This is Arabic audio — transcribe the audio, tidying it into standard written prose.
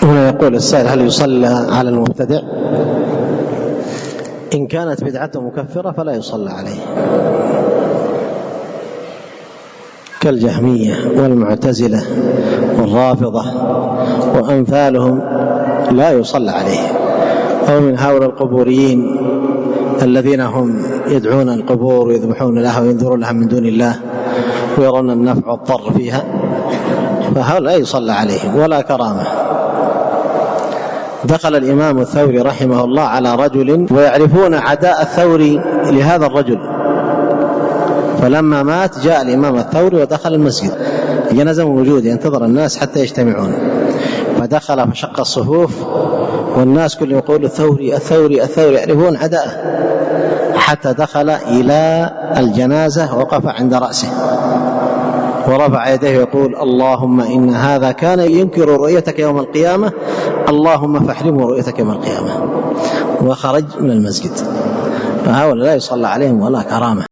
هنا يقول السائل: هل يصلى على المبتدع؟ إن كانت بدعته مكفرة فلا يصلى عليه، كالجهمية والمعتزلة والرافضة وأمثالهم لا يصلى عليه، أو من هؤلاء القبوريين الذين هم يدعون القبور ويذبحون لها وينذرون لها من دون الله ويرون النفع والضر فيها، فهؤلاء لا يصلى عليهم ولا كرامة. دخل الإمام الثوري رحمه الله على رجل ويعرفون عداء الثوري لهذا الرجل، فلما مات جاء الإمام الثوري ودخل المسجد، جنازة موجودة ينتظر الناس حتى يجتمعون، فدخل فشق الصفوف والناس كلهم يقول الثوري الثوري الثوري، يعرفون عداءه، حتى دخل إلى الجنازة ووقف عند رأسه ورفع يديه يقول: اللهم إن هذا كان ينكر رؤيتك يوم القيامة، اللهم فاحرمه رؤيتك يوم القيامة، وخرج من المسجد. فهؤلاء لا يصلى عليهم ولا كرامة.